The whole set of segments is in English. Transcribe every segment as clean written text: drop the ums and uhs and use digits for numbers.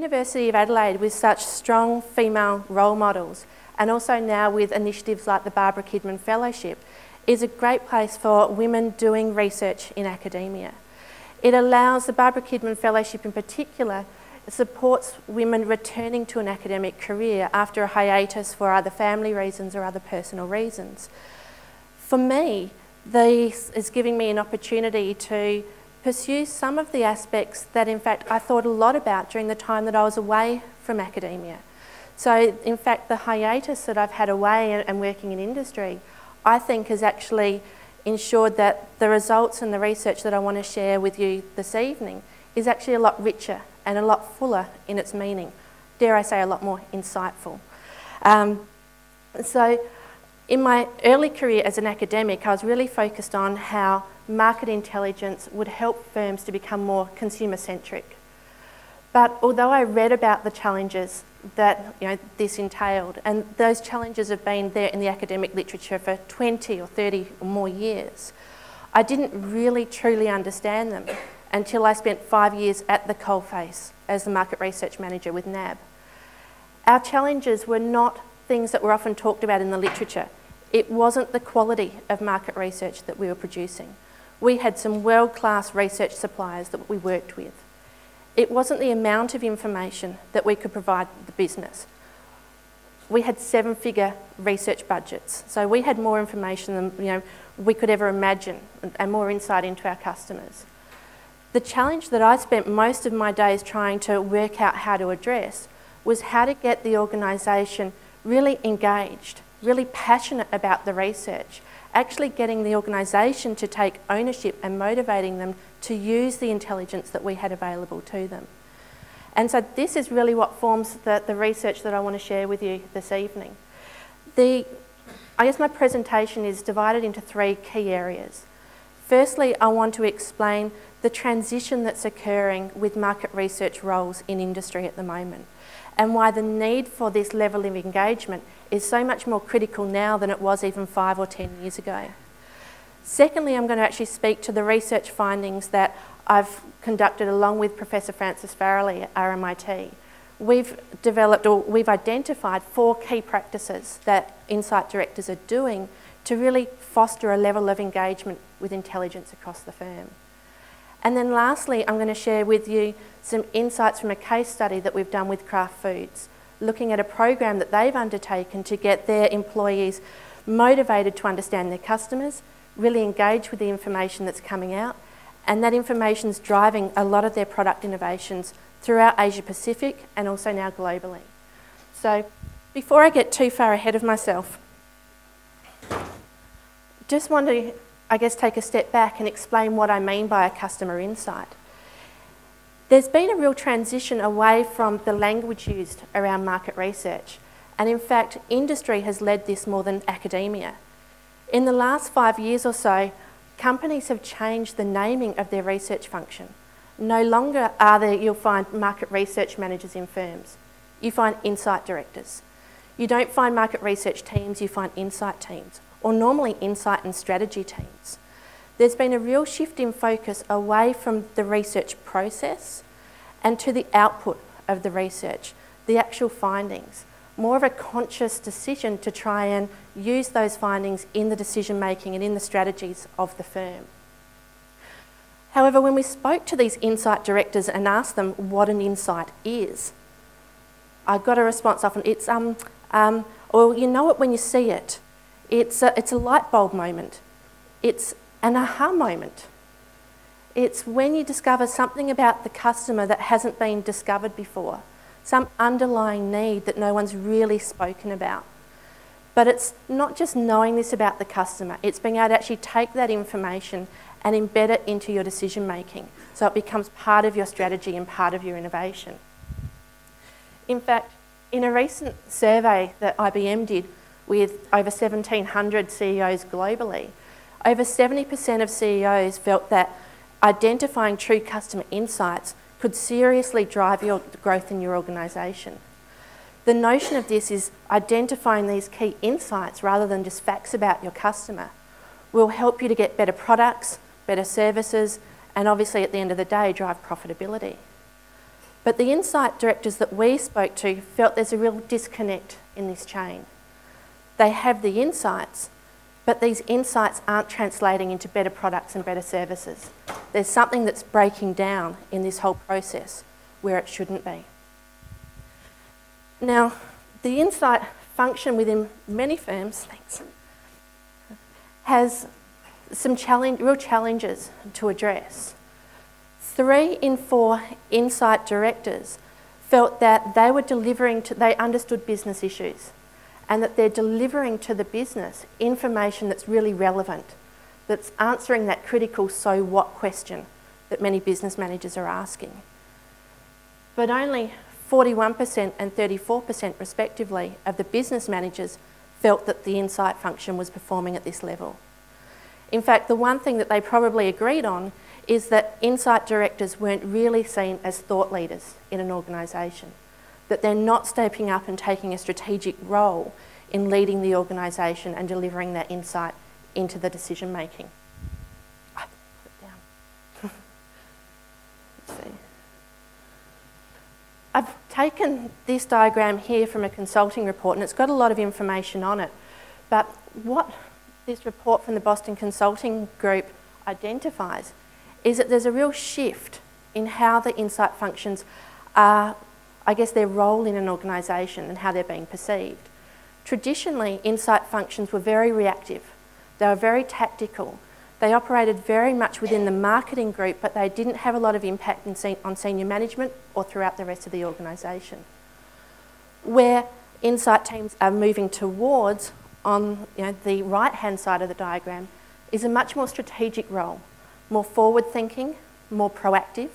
University of Adelaide, with such strong female role models, and also now with initiatives like the Barbara Kidman Fellowship, is a great place for women doing research in academia. It allows, the Barbara Kidman Fellowship in particular, supports women returning to an academic career after a hiatus for either family reasons or other personal reasons. For me, this is giving me an opportunity to pursue some of the aspects that in fact I thought a lot about during the time that I was away from academia. So in fact the hiatus that I've had away and working in industry, I think has actually ensured that the results and the research that I want to share with you this evening is actually a lot richer and a lot fuller in its meaning. Dare I say, a lot more insightful. So in my early career as an academic, I was really focused on how market intelligence would help firms to become more consumer-centric. But although I read about the challenges that this entailed, and those challenges have been there in the academic literature for 20 or 30 or more years, I didn't really truly understand them until I spent 5 years at the coalface as the market research manager with NAB. Our challenges were not things that were often talked about in the literature. It wasn't the quality of market research that we were producing. We had some world-class research suppliers that we worked with. It wasn't the amount of information that we could provide the business. We had 7-figure research budgets, so we had more information than we could ever imagine and more insight into our customers. The challenge that I spent most of my days trying to work out how to address was how to get the organisation really engaged, really passionate about the research, actually getting the organisation to take ownership and motivating them to use the intelligence that we had available to them. And so this is really what forms the research that I want to share with you this evening. I guess my presentation is divided into 3 key areas. Firstly, I want to explain the transition that's occurring with market research roles in industry at the moment, and why the need for this level of engagement is so much more critical now than it was even 5 or 10 years ago. Secondly, I'm going to actually speak to the research findings that I've conducted along with Professor Frances Farrelly at RMIT. We've developed, or we've identified 4 key practices that insight directors are doing to really foster a level of engagement with intelligence across the firm. And then lastly, I'm going to share with you some insights from a case study that we've done with Kraft Foods, looking at a program that they've undertaken to get their employees motivated to understand their customers, really engage with the information that's coming out, and that information's driving a lot of their product innovations throughout Asia Pacific and also now globally. So before I get too far ahead of myself, just want to, I guess, take a step back and explain what I mean by a customer insight. There's been a real transition away from the language used around market research, and in fact, industry has led this more than academia. In the last 5 years or so, companies have changed the naming of their research function. No longer you'll find market research managers in firms. You find insight directors. You don't find market research teams, you find insight teams, or normally insight and strategy teams. There's been a real shift in focus away from the research process and to the output of the research, the actual findings. More of a conscious decision to try and use those findings in the decision making and in the strategies of the firm. However, when we spoke to these insight directors and asked them what an insight is, I got a response often, it's, well, you know it when you see it. It's a light bulb moment. It's an aha moment. It's when you discover something about the customer that hasn't been discovered before, some underlying need that no one's really spoken about. But it's not just knowing this about the customer, it's being able to actually take that information and embed it into your decision making, so it becomes part of your strategy and part of your innovation. In fact, in a recent survey that IBM did with over 1,700 CEOs globally, over 70% of CEOs felt that identifying true customer insights could seriously drive your growth in your organisation. The notion of this is identifying these key insights rather than just facts about your customer will help you to get better products, better services, and obviously at the end of the day drive profitability. But the insight directors that we spoke to felt there's a real disconnect in this chain. They have the insights, but these insights aren't translating into better products and better services. There's something that's breaking down in this whole process where it shouldn't be. Now, the insight function within many firms has some real challenges to address. 3 in 4 insight directors felt that they were they understood business issues and that they're delivering to the business information that's really relevant, that's answering that critical so what question that many business managers are asking. But only 41% and 34% respectively of the business managers felt that the insight function was performing at this level. In fact, the one thing that they probably agreed on is that insight directors weren't really seen as thought leaders in an organisation, that they're not stepping up and taking a strategic role in leading the organisation and delivering that insight into the decision making. Put it down. Let's see. I've taken this diagram here from a consulting report and it's got a lot of information on it, but what this report from the Boston Consulting Group identifies is that there's a real shift in how the insight functions are, I guess, their role in an organisation and how they're being perceived. Traditionally, insight functions were very reactive. They were very tactical. They operated very much within the marketing group, but they didn't have a lot of impact on senior management or throughout the rest of the organisation. Where insight teams are moving towards, on the right-hand side of the diagram, is a much more strategic role, more forward-thinking, more proactive,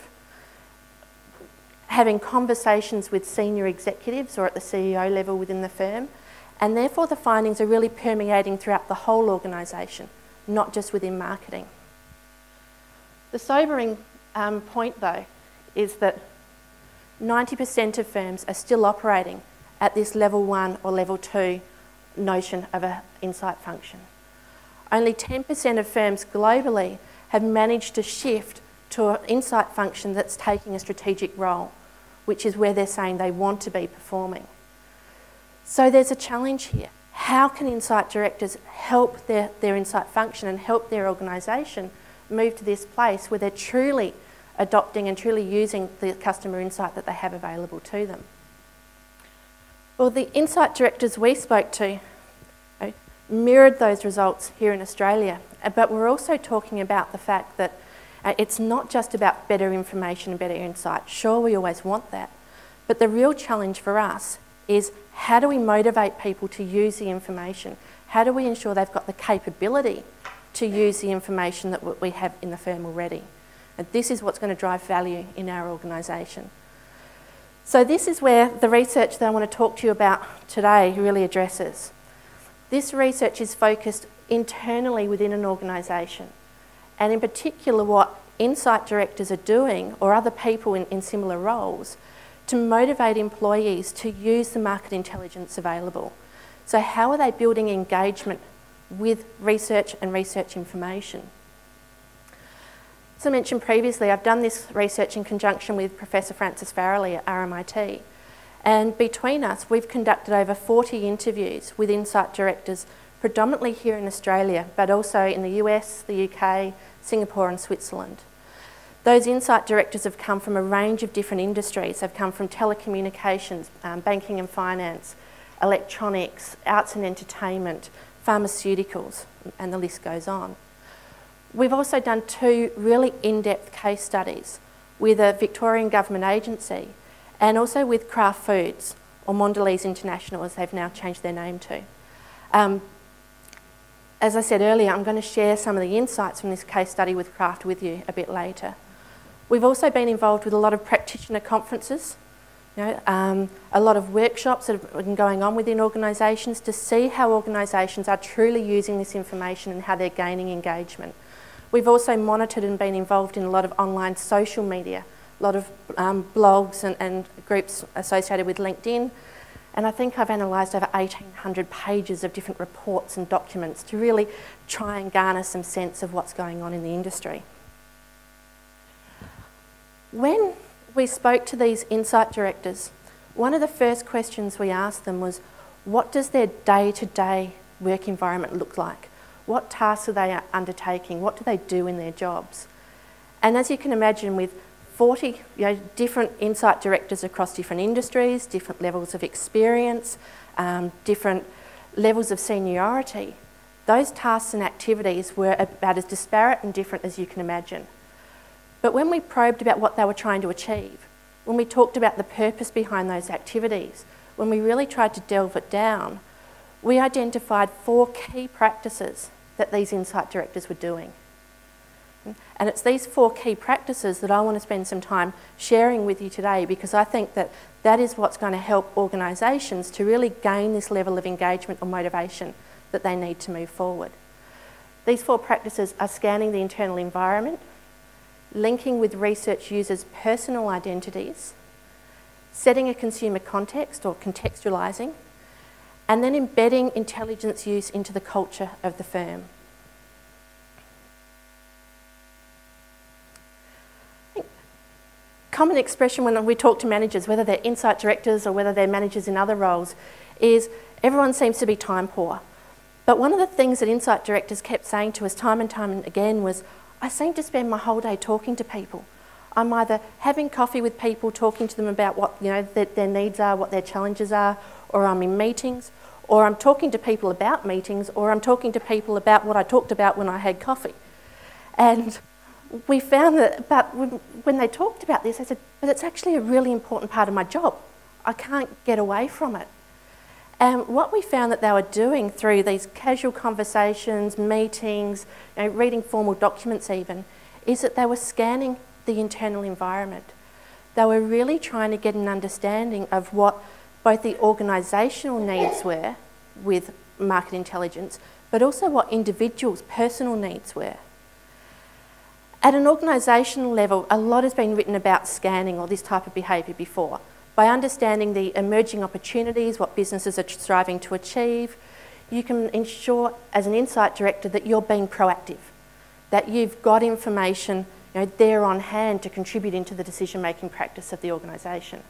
having conversations with senior executives or at the CEO level within the firm, and therefore the findings are really permeating throughout the whole organisation, not just within marketing. The sobering point, though, is that 90% of firms are still operating at this level 1 or level 2 notion of an insight function. Only 10% of firms globally have managed to shift to an insight function that's taking a strategic role, which is where they're saying they want to be performing. So there's a challenge here. How can insight directors help their insight function and help their organisation move to this place where they're truly adopting and truly using the customer insight that they have available to them? Well, the insight directors we spoke to mirrored those results here in Australia, but we're also talking about the fact that it's not just about better information and better insight. Sure, we always want that, but the real challenge for us is how do we motivate people to use the information? How do we ensure they've got the capability to use the information that we have in the firm already? And this is what's going to drive value in our organisation. So this is where the research that I want to talk to you about today really addresses. This research is focused internally within an organisation, and in particular what insight directors are doing, or other people in similar roles, to motivate employees to use the market intelligence available. So how are they building engagement with research and research information? As I mentioned previously, I've done this research in conjunction with Professor Francis Farrelly at RMIT. And between us, we've conducted over 40 interviews with insight directors, predominantly here in Australia, but also in the US, the UK, Singapore and Switzerland. Those insight directors have come from a range of different industries. They've come from telecommunications, banking and finance, electronics, arts and entertainment, pharmaceuticals, and the list goes on. We've also done 2 really in-depth case studies with a Victorian government agency and also with Kraft Foods, or Mondelez International, as they've now changed their name to. As I said earlier, I'm going to share some of the insights from this case study with Kraft with you a bit later. We've also been involved with a lot of practitioner conferences, a lot of workshops that have been going on within organisations to see how organisations are truly using this information and how they're gaining engagement. We've also monitored and been involved in a lot of online social media, a lot of blogs and groups associated with LinkedIn. And I think I've analysed over 1,800 pages of different reports and documents to really try and garner some sense of what's going on in the industry. When we spoke to these insight directors, one of the first questions we asked them was, what does their day-to-day work environment look like? What tasks are they undertaking? What do they do in their jobs? And as you can imagine, with 40 different insight directors across different industries, different levels of experience, different levels of seniority, those tasks and activities were about as disparate and different as you can imagine. But when we probed about what they were trying to achieve, when we talked about the purpose behind those activities, when we really tried to delve it down, we identified 4 key practices that these insight directors were doing. And it's these 4 key practices that I want to spend some time sharing with you today, because I think that that is what's going to help organisations to really gain this level of engagement or motivation that they need to move forward. These 4 practices are scanning the internal environment, linking with research users' personal identities, setting a consumer context or contextualising, and then embedding intelligence use into the culture of the firm. Common expression when we talk to managers, whether they're insight directors or whether they're managers in other roles, is everyone seems to be time poor. But one of the things that insight directors kept saying to us time and time again was, I seem to spend my whole day talking to people. I'm either having coffee with people, talking to them about what their needs are, what their challenges are, or I'm in meetings, or I'm talking to people about meetings, or I'm talking to people about what I talked about when I had coffee. And we found that, but when they talked about this, they said, but it's actually a really important part of my job. I can't get away from it. And what we found that they were doing through these casual conversations, meetings, reading formal documents even, is that they were scanning the internal environment. They were really trying to get an understanding of what both the organisational needs were with market intelligence, but also what individuals' personal needs were. At an organisational level, a lot has been written about scanning or this type of behaviour before. By understanding the emerging opportunities, what businesses are striving to achieve, you can ensure as an insight director that you're being proactive, that you've got information there on hand to contribute into the decision-making practice of the organisation.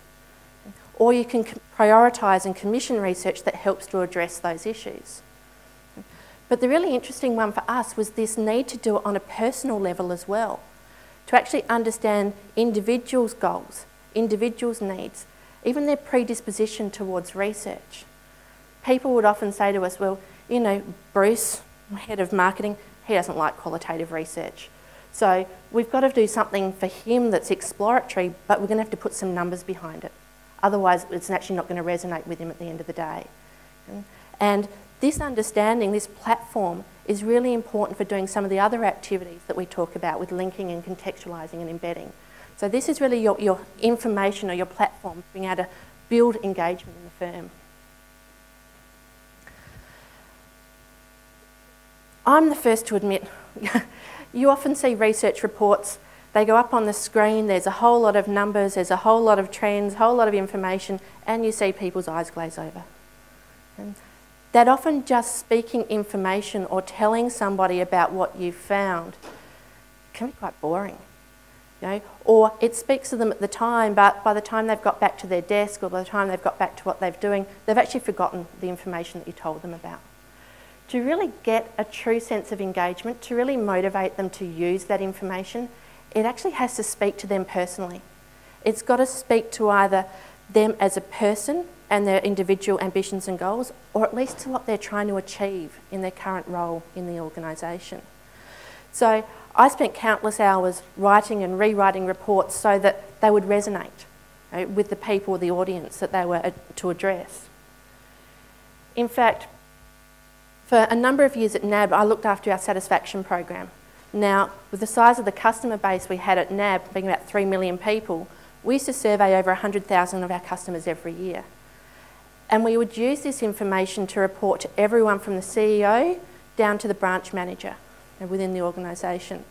Or you can prioritise and commission research that helps to address those issues. But the really interesting one for us was this need to do it on a personal level as well, to actually understand individuals' goals, individuals' needs, even their predisposition towards research. People would often say to us, well, Bruce, head of marketing, he doesn't like qualitative research. So we've got to do something for him that's exploratory, but we're going to have to put some numbers behind it. Otherwise, it's actually not going to resonate with him at the end of the day. And this understanding, this platform, is really important for doing some of the other activities that we talk about with linking and contextualising and embedding. So this is really your information or your platform, being able to build engagement in the firm. I'm the first to admit, you often see research reports, they go up on the screen, there's a whole lot of numbers, there's a whole lot of trends, a whole lot of information, and you see people's eyes glaze over. And that often just speaking information or telling somebody about what you've found can be quite boring. Or it speaks to them at the time, but by the time they've got back to their desk or by the time they've got back to what they're doing, they've actually forgotten the information that you told them about. To really get a true sense of engagement, to really motivate them to use that information, it actually has to speak to them personally. It's got to speak to either them as a person and their individual ambitions and goals, or at least to what they're trying to achieve in their current role in the organisation. So I spent countless hours writing and rewriting reports so that they would resonate with the people, the audience that they were to address. In fact, for a number of years at NAB, I looked after our satisfaction program. Now, with the size of the customer base we had at NAB, being about 3 million people, we used to survey over 100,000 of our customers every year. And we would use this information to report to everyone from the CEO down to the branch manager within the organisation.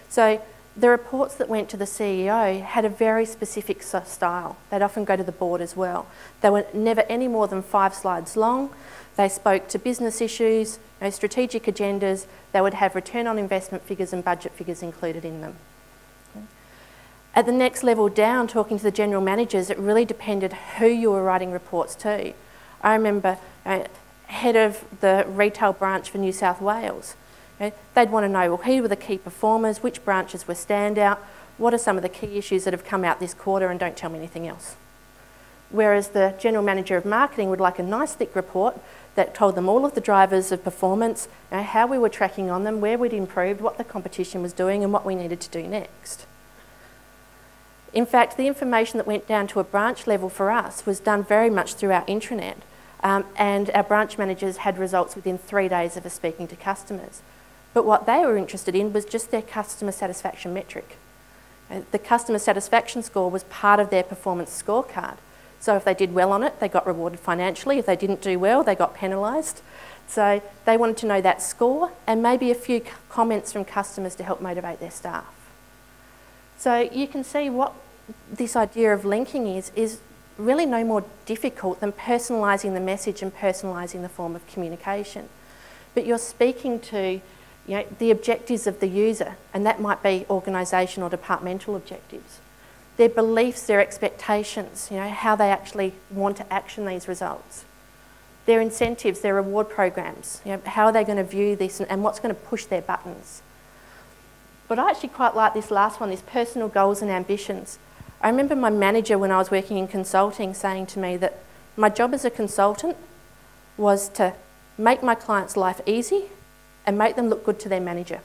So the reports that went to the CEO had a very specific style. They'd often go to the board as well. They were never any more than 5 slides long. They spoke to business issues, strategic agendas. They would have return on investment figures and budget figures included in them. At the next level down, talking to the general managers, it really depended who you were writing reports to. I remember head of the retail branch for New South Wales. They'd want to know, well, who were the key performers, which branches were standout, what are some of the key issues that have come out this quarter, and don't tell me anything else. Whereas the general manager of marketing would like a nice thick report that told them all of the drivers of performance, how we were tracking on them, where we'd improved, what the competition was doing, and what we needed to do next. In fact, the information that went down to a branch level for us was done very much through our intranet, and our branch managers had results within 3 days of us speaking to customers. But what they were interested in was just their customer satisfaction metric. The customer satisfaction score was part of their performance scorecard. So if they did well on it, they got rewarded financially. If they didn't do well, they got penalised. So they wanted to know that score and maybe a few comments from customers to help motivate their staff. So you can see what this idea of linking is really no more difficult than personalising the message and personalising the form of communication. But you're speaking to the objectives of the user, and that might be organisational or departmental objectives. Their beliefs, their expectations, how they actually want to action these results. Their incentives, their reward programs, how are they going to view this and what's going to push their buttons. But I actually quite like this last one, these personal goals and ambitions. I remember my manager when I was working in consulting saying to me that my job as a consultant was to make my client's life easy and make them look good to their manager.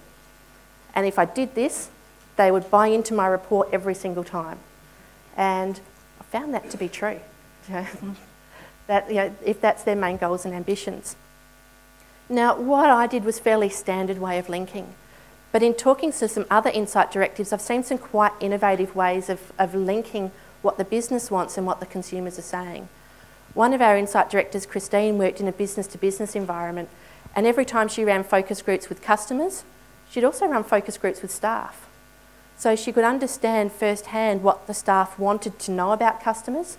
And if I did this, they would buy into my report every single time. And I found that to be true, that, if that's their main goals and ambitions. Now, what I did was fairly standard way of linking. But in talking to some other insight directives, I've seen some quite innovative ways of linking what the business wants and what the consumers are saying. One of our insight directors, Christine, worked in a business-to-business environment, and every time she ran focus groups with customers, she'd also run focus groups with staff. So she could understand firsthand what the staff wanted to know about customers,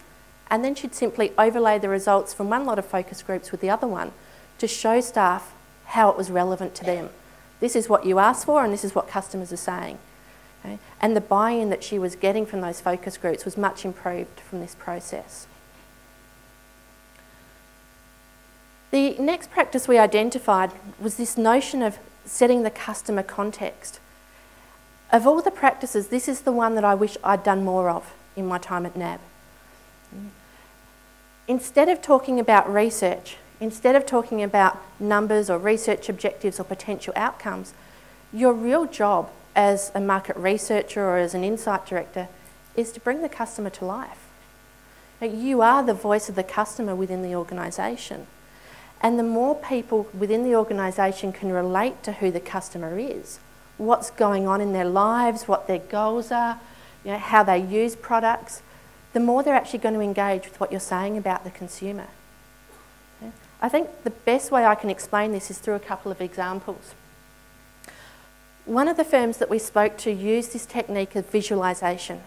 and then she'd simply overlay the results from one lot of focus groups with the other one to show staff how it was relevant to them. This is what you asked for and this is what customers are saying. Okay? And the buy-in that she was getting from those focus groups was much improved from this process. The next practice we identified was this notion of setting the customer context. Of all the practices, this is the one that I wish I'd done more of in my time at NAB. Instead of talking about research, instead of talking about numbers or research objectives or potential outcomes, your real job as a market researcher or as an insight director is to bring the customer to life. You are the voice of the customer within the organisation. And the more people within the organisation can relate to who the customer is, what's going on in their lives, what their goals are, how they use products, the more they're actually going to engage with what you're saying about the consumer. Okay? I think the best way I can explain this is through a couple of examples. One of the firms that we spoke to used this technique of visualisation.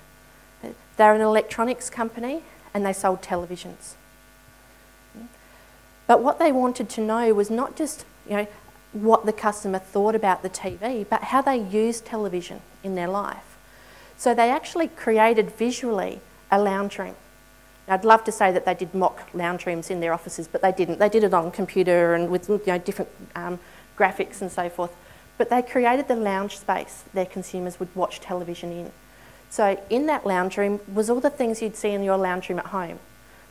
They're an electronics company and they sold televisions. But what they wanted to know was not just what the customer thought about the TV, but how they used television in their life. So they actually created visually a lounge room. Now, I'd love to say that they did mock lounge rooms in their offices, but they didn't. They did it on computer and with different graphics and so forth. But they created the lounge space their consumers would watch television in. So in that lounge room was all the things you'd see in your lounge room at home.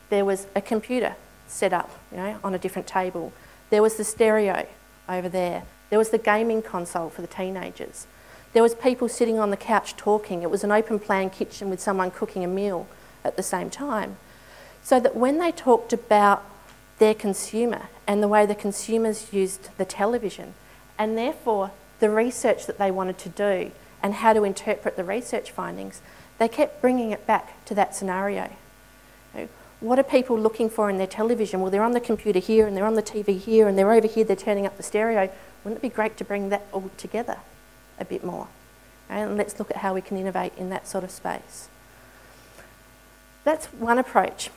There was a computer set up, on a different table. There was the stereo over there. There was the gaming console for the teenagers. There was people sitting on the couch talking. It was an open plan kitchen with someone cooking a meal at the same time. So that when they talked about their consumer and the way the consumers used the television, and therefore the research that they wanted to do and how to interpret the research findings, they kept bringing it back to that scenario. What are people looking for in their television? Well, they're on the computer here and they're on the TV here and they're over here, they're turning up the stereo. Wouldn't it be great to bring that all together a bit more? And let's look at how we can innovate in that sort of space. That's one approach.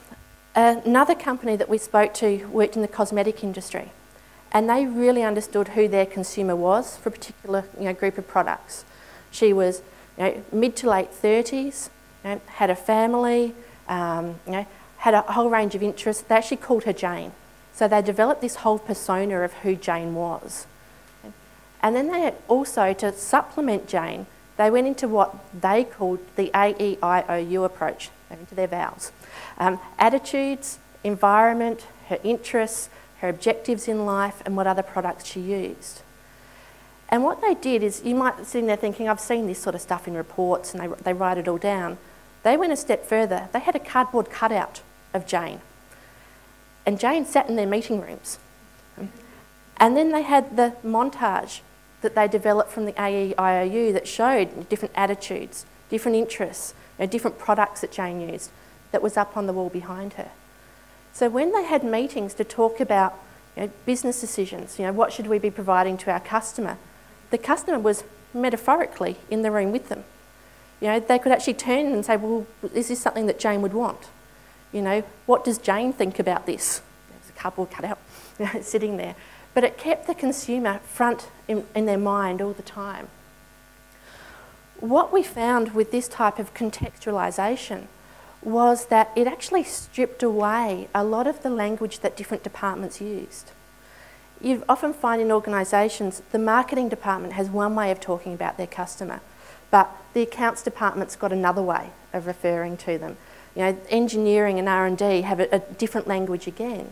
Another company that we spoke to worked in the cosmetic industry, and they really understood who their consumer was for a particular group of products. She was mid to late 30s, had a family, had a whole range of interests. They actually called her Jane. So they developed this whole persona of who Jane was. And then they had also, to supplement Jane, they went into what they called the AEIOU approach. They went into their vowels. Attitudes, environment, her interests, her objectives in life, and what other products she used. And what they did is, you might be sitting there thinking, I've seen this sort of stuff in reports, and they write it all down. They went a step further. They had a cardboard cutout of Jane. And Jane sat in their meeting rooms. And then they had the montage that they developed from the AEIOU that showed different attitudes, different interests, different products that Jane used, that was up on the wall behind her. So when they had meetings to talk about business decisions, what should we be providing to our customer, the customer was metaphorically in the room with them. They could actually turn and say, well, is this something that Jane would want? What does Jane think about this? There's a cardboard cutout sitting there. But it kept the consumer front in their mind all the time. What we found with this type of contextualisation was that it actually stripped away a lot of the language that different departments used. You often find in organisations, the marketing department has one way of talking about their customer, but the accounts department's got another way of referring to them. Engineering and R&D have a different language again.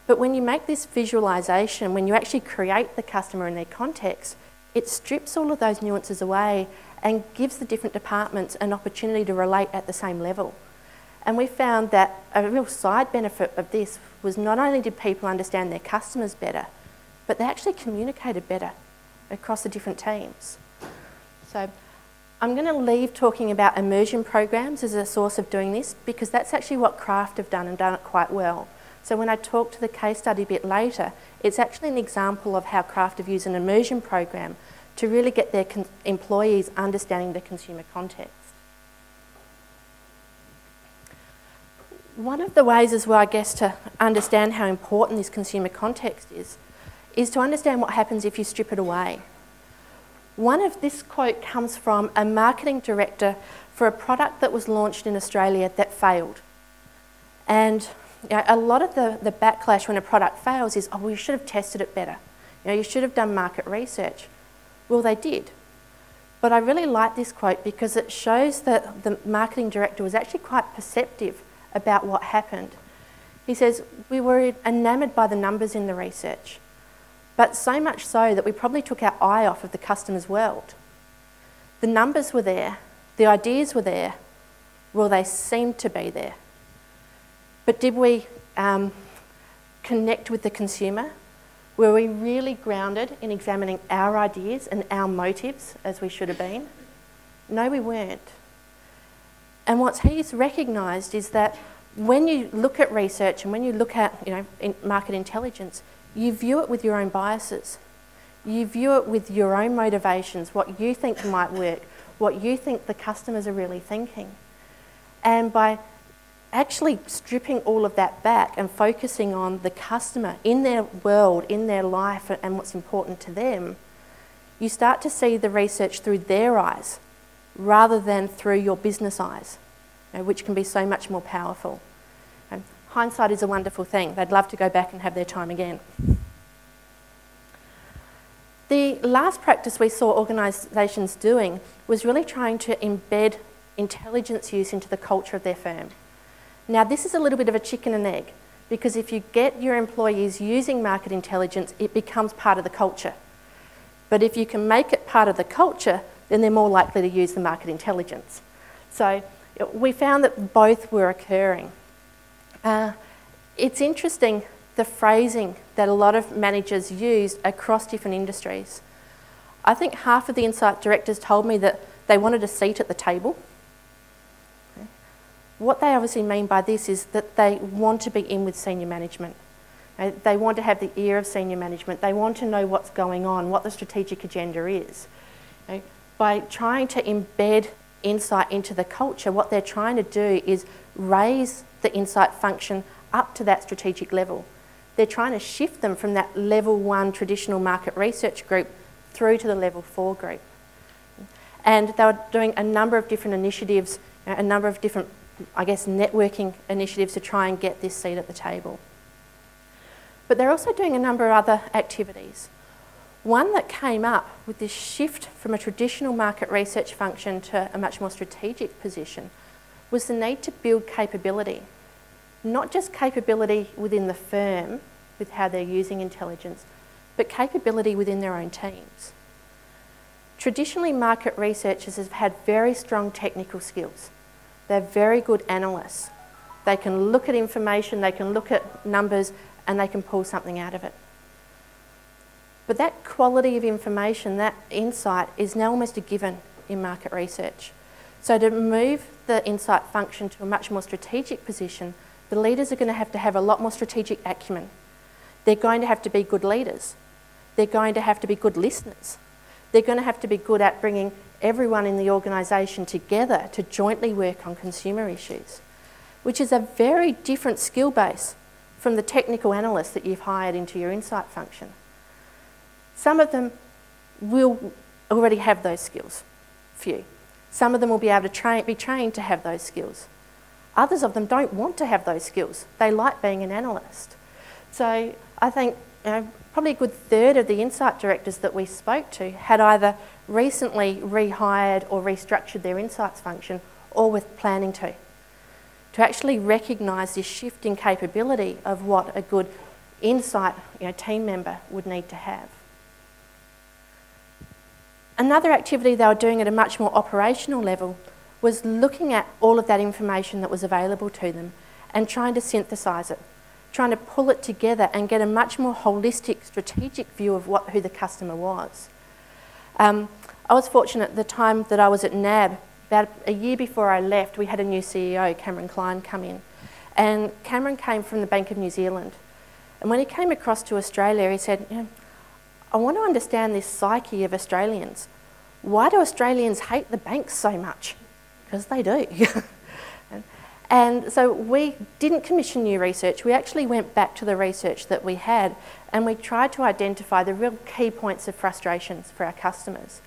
But when you make this visualisation, when you actually create the customer in their context, it strips all of those nuances away and gives the different departments an opportunity to relate at the same level. And we found that a real side benefit of this was not only did people understand their customers better, but they actually communicated better across the different teams. So I'm going to leave talking about immersion programs as a source of doing this, because that's actually what Craft have done and done it quite well. So when I talk to the case study a bit later, it's actually an example of how Craft have used an immersion program to really get their employees understanding the consumer context. One of the ways as well, I guess, to understand how important this consumer context is to understand what happens if you strip it away. One of this quote comes from a marketing director for a product that was launched in Australia that failed. And a lot of the backlash when a product fails is, oh, well, you should have tested it better. You should have done market research. Well, they did. But I really like this quote because it shows that the marketing director was actually quite perceptive about what happened. He says, we were enamoured by the numbers in the research, but so much so that we probably took our eye off of the customer's world. The numbers were there, the ideas were there, well, they seemed to be there. But did we connect with the consumer? Were we really grounded in examining our ideas and our motives as we should have been? No, we weren't. And what he's recognised is that when you look at research and when you look at market intelligence, you view it with your own biases. You view it with your own motivations, what you think might work, what you think the customers are really thinking. And by actually stripping all of that back and focusing on the customer in their world, in their life, and what's important to them, you start to see the research through their eyes rather than through your business eyes, which can be so much more powerful. And hindsight is a wonderful thing. They'd love to go back and have their time again. The last practice we saw organisations doing was really trying to embed intelligence use into the culture of their firm. Now, this is a little bit of a chicken and egg, because if you get your employees using market intelligence, it becomes part of the culture. But if you can make it part of the culture, then they're more likely to use the market intelligence. So we found that both were occurring. It's interesting, the phrasing that a lot of managers used across different industries. I think half of the Insight directors told me that they wanted a seat at the table. What they obviously mean by this is that they want to be in with senior management. They want to have the ear of senior management. They want to know what's going on, what the strategic agenda is. By trying to embed insight into the culture, what they're trying to do is raise the insight function up to that strategic level. They're trying to shift them from that level 1 traditional market research group through to the level 4 group. And they were doing a number of different initiatives, a number of different, I guess, networking initiatives to try and get this seat at the table. But they're also doing a number of other activities. One that came up with this shift from a traditional market research function to a much more strategic position was the need to build capability. Not just capability within the firm with how they're using intelligence, but capability within their own teams. Traditionally, market researchers have had very strong technical skills. They're very good analysts. They can look at information, they can look at numbers, and they can pull something out of it. But that quality of information, that insight, is now almost a given in market research. So to move the insight function to a much more strategic position, the leaders are going to have a lot more strategic acumen. They're going to have to be good leaders. They're going to have to be good listeners. They're going to have to be good at bringing everyone in the organisation together to jointly work on consumer issues, which is a very different skill base from the technical analysts that you've hired into your insight function. Some of them will already have those skills, few. Some of them will be able to be trained to have those skills. Others of them don't want to have those skills. They like being an analyst. So I think probably a good third of the insight directors that we spoke to had either recently rehired or restructured their insights function or were planning to actually recognise this shift in capability of what a good insight team member would need to have. Another activity they were doing at a much more operational level was looking at all of that information that was available to them and trying to synthesise it, trying to pull it together and get a much more holistic, strategic view of who the customer was. I was fortunate at the time that I was at NAB, about a year before I left, we had a new CEO, Cameron Klein, come in. And Cameron came from the Bank of New Zealand. And when he came across to Australia, he said, I want to understand this psyche of Australians. Why do Australians hate the banks so much? Because they do. And so we didn't commission new research. We actually went back to the research that we had and we tried to identify the real key points of frustrations for our customers.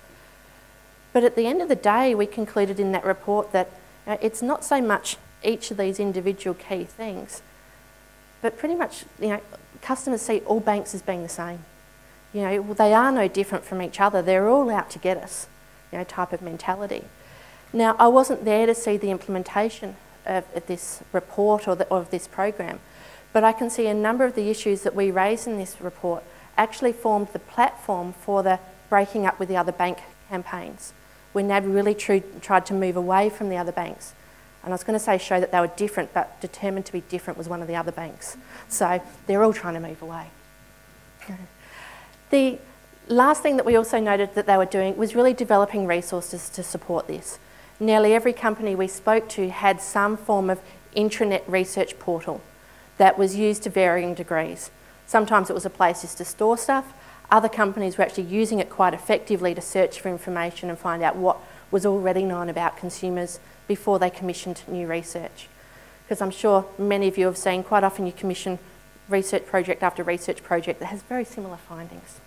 But at the end of the day, we concluded in that report that it's not so much each of these individual key things, but pretty much customers see all banks as being the same. They are no different from each other. They're all out to get us, type of mentality. Now, I wasn't there to see the implementation of this report or of this program, but I can see a number of the issues that we raised in this report actually formed the platform for the breaking up with the other bank campaigns, when NAB really tried to move away from the other banks. And I was going to say show that they were different, but determined to be different was one of the other banks. So they're all trying to move away. The last thing that we also noted that they were doing was really developing resources to support this. Nearly every company we spoke to had some form of intranet research portal that was used to varying degrees. Sometimes it was a place just to store stuff. Other companies were actually using it quite effectively to search for information and find out what was already known about consumers before they commissioned new research. Because I'm sure many of you have seen quite often you commission research project after research project that has very similar findings.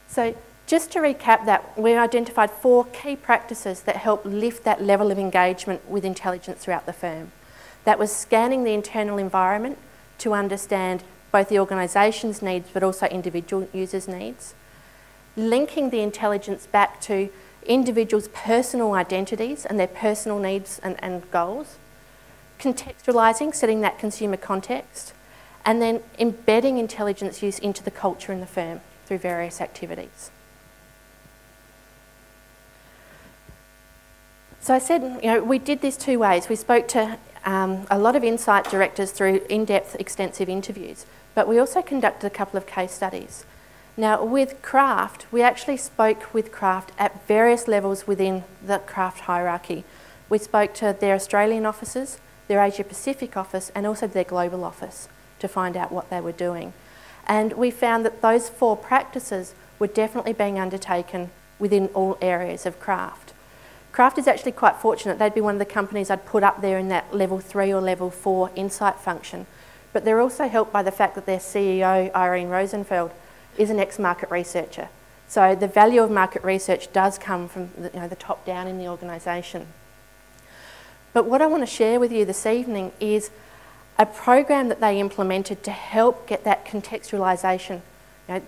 So just to recap that, we identified 4 key practices that help lift that level of engagement with intelligence throughout the firm. That was scanning the internal environment to understand both the organisation's needs but also individual users' needs. Linking the intelligence back to individuals' personal identities and their personal needs and goals. Contextualising, setting that consumer context. And then embedding intelligence use into the culture in the firm through various activities. So I said, we did this 2 ways. We spoke to a lot of insight directors through in-depth, extensive interviews, but we also conducted a couple of case studies. Now, with craft, we actually spoke with craft at various levels within the craft hierarchy. We spoke to their Australian offices, their Asia Pacific office, and also their global office to find out what they were doing. And we found that those 4 practices were definitely being undertaken within all areas of craft. Craft is actually quite fortunate. They'd be one of the companies I'd put up there in that level 3 or level 4 insight function. But they're also helped by the fact that their CEO, Irene Rosenfeld, is an ex-market researcher. So the value of market research does come from the top down in the organisation. But what I want to share with you this evening is a program that they implemented to help get that contextualisation,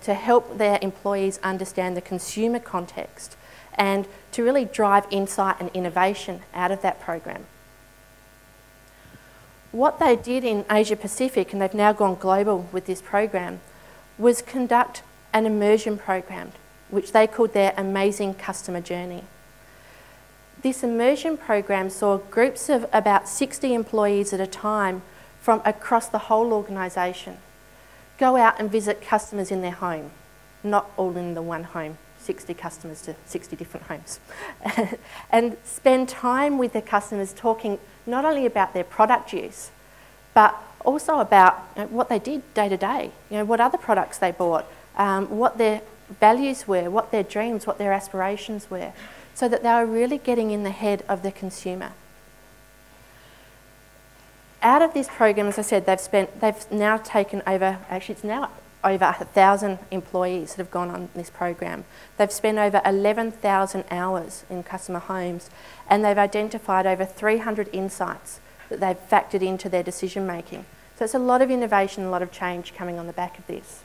to help their employees understand the consumer context and to really drive insight and innovation out of that program. What they did in Asia Pacific, and they've now gone global with this program, was conduct an immersion program, which they called their Amazing Customer Journey. This immersion program saw groups of about 60 employees at a time from across the whole organisation go out and visit customers in their home, not all in the one home, 60 customers to 60 different homes, and spend time with their customers talking not only about their product use, but also about what they did day to day, what other products they bought, what their values were, what their dreams, what their aspirations were, so that they were really getting in the head of the consumer. Out of this program, as I said, they've now taken over, actually it's now over 1,000 employees that have gone on this program. They've spent over 11,000 hours in customer homes, and they've identified over 300 insights that they've factored into their decision making. So it's a lot of innovation, a lot of change coming on the back of this.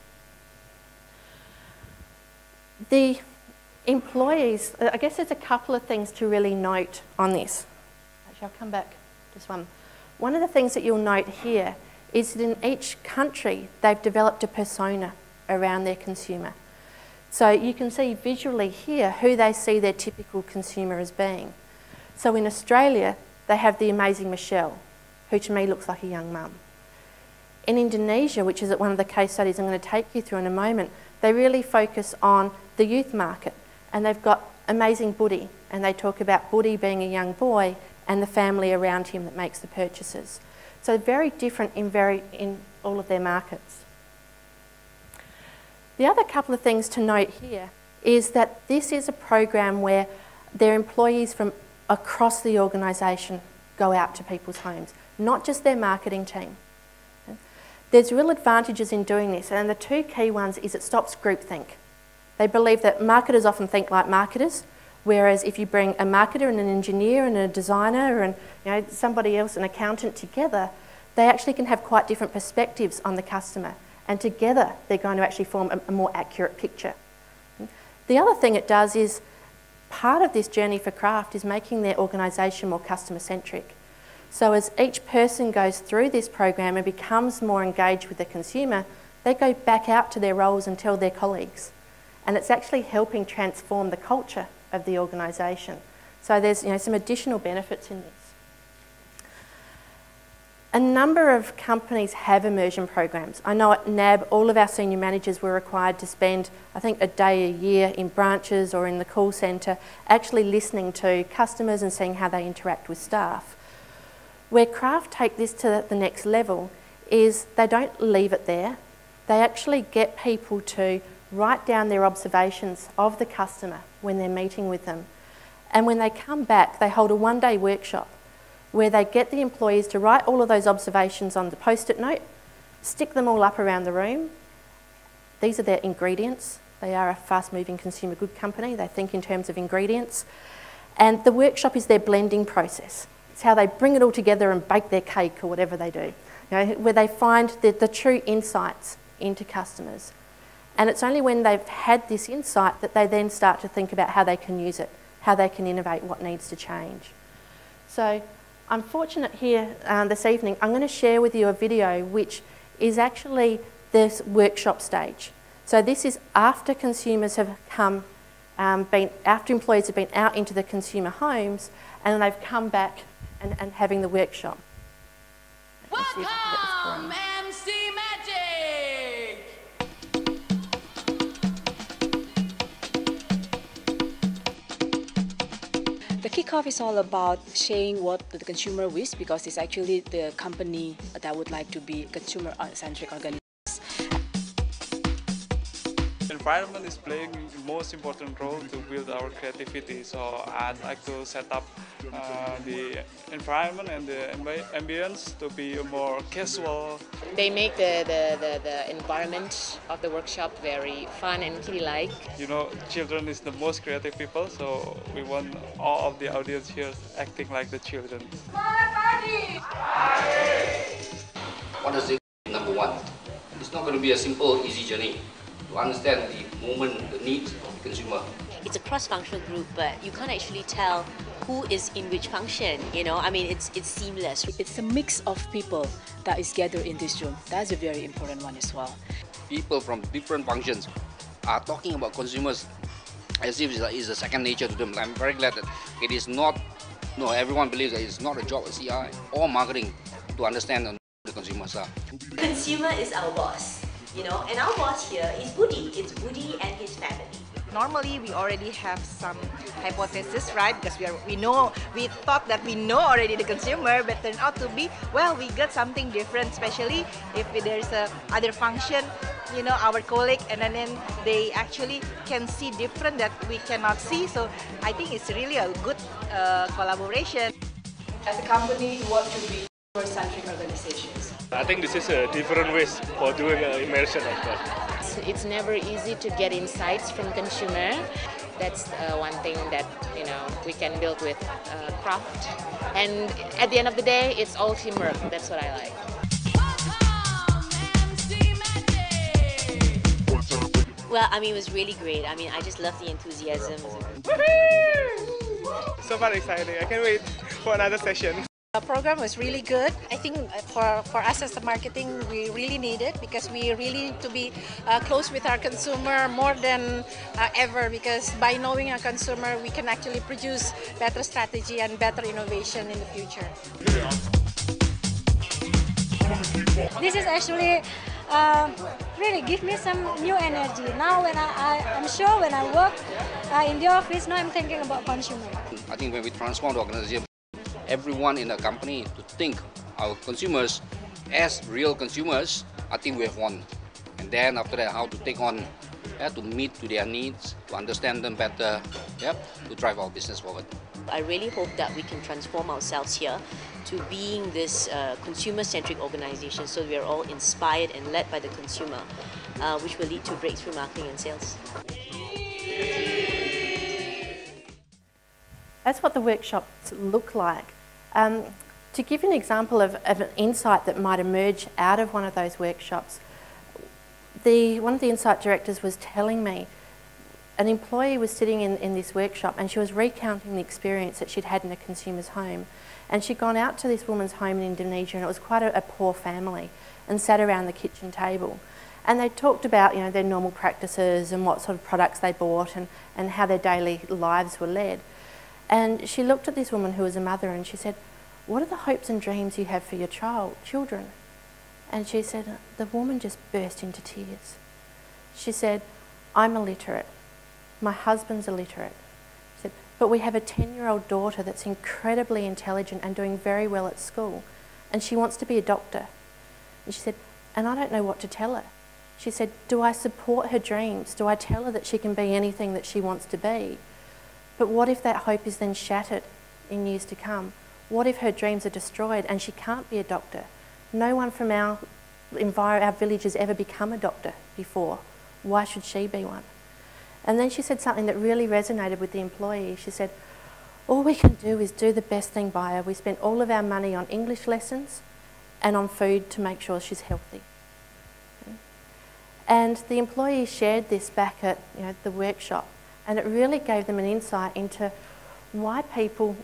The employees, I guess there's a couple of things to really note on this. Actually, I'll come back to this one. One of the things that you'll note here is that in each country, they've developed a persona around their consumer. So you can see visually here who they see their typical consumer as being. So in Australia, they have the amazing Michelle, who to me looks like a young mum. In Indonesia, which is one of the case studies I'm going to take you through in a moment, they really focus on the youth market, and they've got amazing Budi, and they talk about Budi being a young boy and the family around him that makes the purchases. So very different in all of their markets. The other couple of things to note here is that this is a program where their employees from across the organisation go out to people's homes, not just their marketing team. There's real advantages in doing this, and the two key ones is it stops groupthink. They believe that marketers often think like marketers, whereas if you bring a marketer and an engineer and a designer and somebody else, an accountant together, they actually can have quite different perspectives on the customer, and together they're going to actually form a more accurate picture. The other thing it does is part of this journey for Craft is making their organisation more customer-centric. So as each person goes through this program and becomes more engaged with the consumer, they go back out to their roles and tell their colleagues. And it's actually helping transform the culture of the organisation. So there's some additional benefits in this. A number of companies have immersion programs. I know at NAB, all of our senior managers were required to spend, I think, a day a year in branches or in the call centre, actually listening to customers and seeing how they interact with staff. Where Craft take this to the next level is they don't leave it there. They actually get people to write down their observations of the customer when they're meeting with them. And when they come back, they hold a one-day workshop where they get the employees to write all of those observations on the post-it note, stick them all up around the room. These are their ingredients. They are a fast-moving consumer good company. They think in terms of ingredients. And the workshop is their blending process. It's how they bring it all together and bake their cake or whatever they do, where they find the true insights into customers. And it's only when they've had this insight that they then start to think about how they can use it, how they can innovate, what needs to change. So I'm fortunate here this evening, I'm going to share with you a video which is actually this workshop stage. So this is after consumers have come, after employees have been out into the consumer homes and they've come back and having the workshop. Welcome, MC Magic! The kickoff is all about sharing what the consumer wishes, because it's actually the company that would like to be consumer-centric organization. environment is playing the most important role to build our creativity. So I'd like to set up the environment and the ambience to be more casual. They make the environment of the workshop very fun and kiddie-like. You know, children is the most creative people, so we want all of the audience here acting like the children. What does it mean? Number one, it's not going to be a simple, easy journey to understand the moment, the needs of the consumer. It's a cross-functional group, but you can't actually tell who is in which function, you know. I mean, it's seamless. It's a mix of people that is gathered in this room. That's a very important one as well. People from different functions are talking about consumers as if it's a second nature to them. I'm very glad that it is not, no, everyone believes that it's not a job of CI or marketing to understand who the consumers are. Consumer is our boss, you know, and our boss here is Woody. It's Woody and his family. Normally, we already have some hypothesis, right? Because we thought that we know already the consumer, but turned out to be, well, we got something different, especially if there's a other function, you know, our colleague, and then they actually can see different that we cannot see. So I think it's really a good collaboration. As a company, we want to be consumer-centric organizations. I think this is a different ways for doing immersion of that. It's never easy to get insights from consumer. That's one thing that, you know, we can build with craft. And at the end of the day, it's all teamwork. That's what I like. Well, I mean, it was really great. I mean, I just love the enthusiasm. So far exciting. I can't wait for another session. The program was really good. I think for us as the marketing, we really need it because we really need to be close with our consumer more than ever, because by knowing our consumer, we can actually produce better strategy and better innovation in the future. This is actually really give me some new energy. Now when I'm sure when I work in the office, now I'm thinking about consumer. I think when we transform the organization, everyone in the company to think our consumers as real consumers, I think we have won. And then after that, how to take on, to meet to their needs, to understand them better, to drive our business forward. I really hope that we can transform ourselves here to being this consumer-centric organization, so we are all inspired and led by the consumer, which will lead to breakthrough marketing and sales. That's what the workshops look like. To give you an example of an insight that might emerge out of one of those workshops, one of the insight directors was telling me an employee was sitting in this workshop and she was recounting the experience that she'd had in a consumer's home. And she'd gone out to this woman's home in Indonesia, and it was quite a poor family, and sat around the kitchen table. And they talked about, you know, their normal practices and what sort of products they bought and how their daily lives were led. And she looked at this woman who was a mother and she said, "What are the hopes and dreams you have for your children?" And she said, the woman just burst into tears. She said, "I'm illiterate. My husband's illiterate." She said, "But we have a 10-year-old daughter that's incredibly intelligent and doing very well at school, and she wants to be a doctor." And she said, "And I don't know what to tell her." She said, "Do I support her dreams? Do I tell her that she can be anything that she wants to be? But what if that hope is then shattered in years to come? What if her dreams are destroyed and she can't be a doctor? No one from our village has ever become a doctor before. Why should she be one?" And then she said something that really resonated with the employee. She said, "All we can do is do the best thing by her. We spent all of our money on English lessons and on food to make sure she's healthy." And the employee shared this back at the workshop, and it really gave them an insight into why people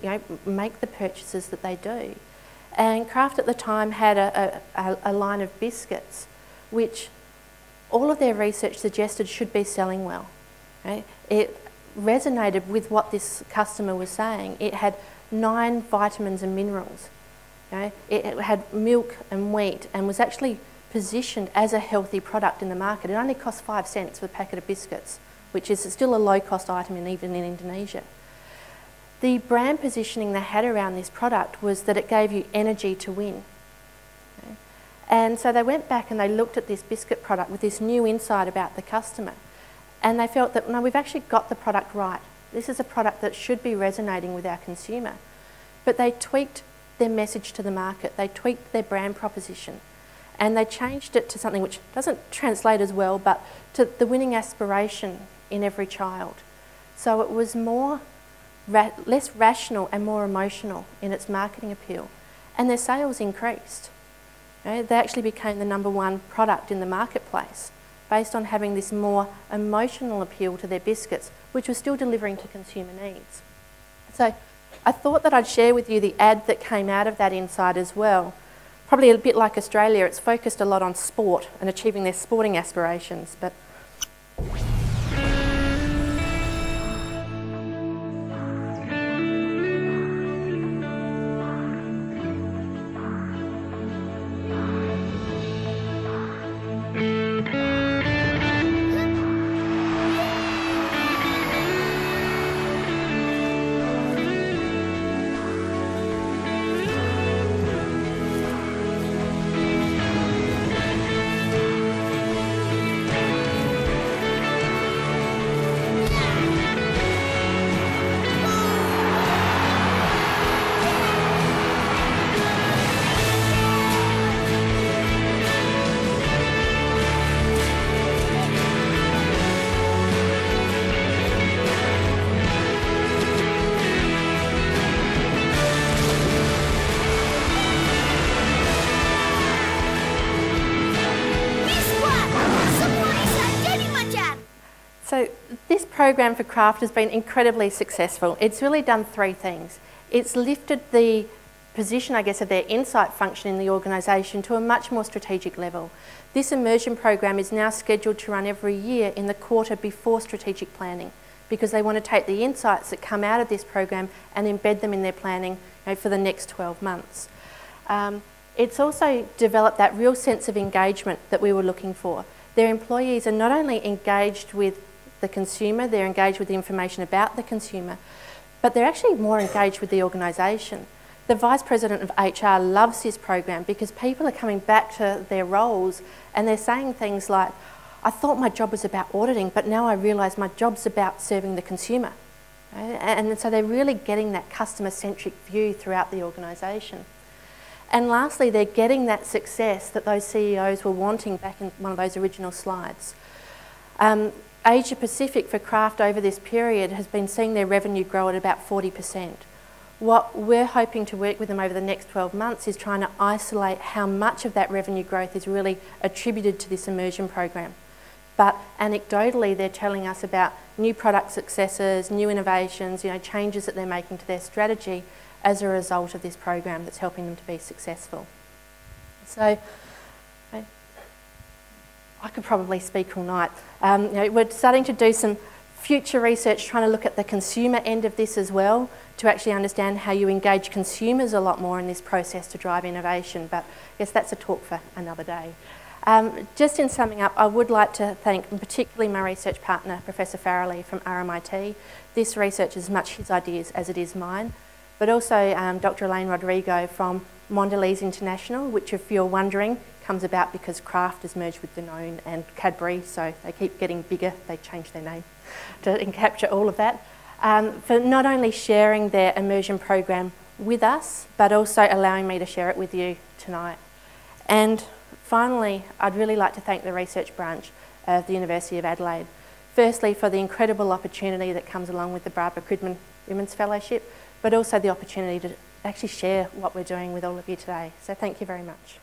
make the purchases that they do. And Kraft at the time had a line of biscuits which all of their research suggested should be selling well. Right? It resonated with what this customer was saying. It had 9 vitamins and minerals. It had milk and wheat and was actually positioned as a healthy product in the market. It only cost 5 cents for a packet of biscuits, which is still a low-cost item even in Indonesia. The brand positioning they had around this product was that it gave you energy to win. And so they went back and they looked at this biscuit product with this new insight about the customer. And they felt that, no, we've actually got the product right. This is a product that should be resonating with our consumer. But they tweaked their message to the market. They tweaked their brand proposition. And they changed it to something which doesn't translate as well, but to the winning aspiration in every child. So it was less rational and more emotional in its marketing appeal. And their sales increased. You know, they actually became the #1 product in the marketplace based on having this more emotional appeal to their biscuits, which was still delivering to consumer needs. So I thought that I'd share with you the ad that came out of that insight as well. Probably a bit like Australia, it's focused a lot on sport and achieving their sporting aspirations, but So this program for craft has been incredibly successful. It's really done 3 things. It's lifted the position, I guess, of their insight function in the organisation to a much more strategic level. This immersion program is now scheduled to run every year in the quarter before strategic planning, because they want to take the insights that come out of this program and embed them in their planning, for the next 12 months. It's also developed that real sense of engagement that we were looking for. Their employees are not only engaged with the consumer, they're engaged with the information about the consumer, but they're actually more engaged with the organisation. The Vice President of HR loves this program because people are coming back to their roles and they're saying things like, I thought my job was about auditing, but now I realise my job's about serving the consumer. And so they're really getting that customer-centric view throughout the organisation. And lastly, they're getting that success that those CEOs were wanting back in one of those original slides. Asia Pacific for craft over this period has been seeing their revenue grow at about 40%. What we're hoping to work with them over the next 12 months is trying to isolate how much of that revenue growth is really attributed to this immersion program. But anecdotally, they're telling us about new product successes, new innovations, changes that they're making to their strategy as a result of this program that's helping them to be successful. So I could probably speak all night. We're starting to do some future research trying to look at the consumer end of this as well, to actually understand how you engage consumers a lot more in this process to drive innovation, but I guess that's a talk for another day. Just in summing up, I would like to thank particularly my research partner, Professor Farrelly from RMIT. This research is much his ideas as it is mine, but also Dr. Elaine Rodrigo from Mondelez International, which, if you're wondering, comes about because Kraft is merged with Danone and Cadbury, so they keep getting bigger. They change their name to capture all of that. For not only sharing their immersion program with us, but also allowing me to share it with you tonight. And finally, I'd really like to thank the research branch of the University of Adelaide. Firstly, for the incredible opportunity that comes along with the Barbara Cridman Women's Fellowship, but also the opportunity to actually share what we're doing with all of you today. So thank you very much.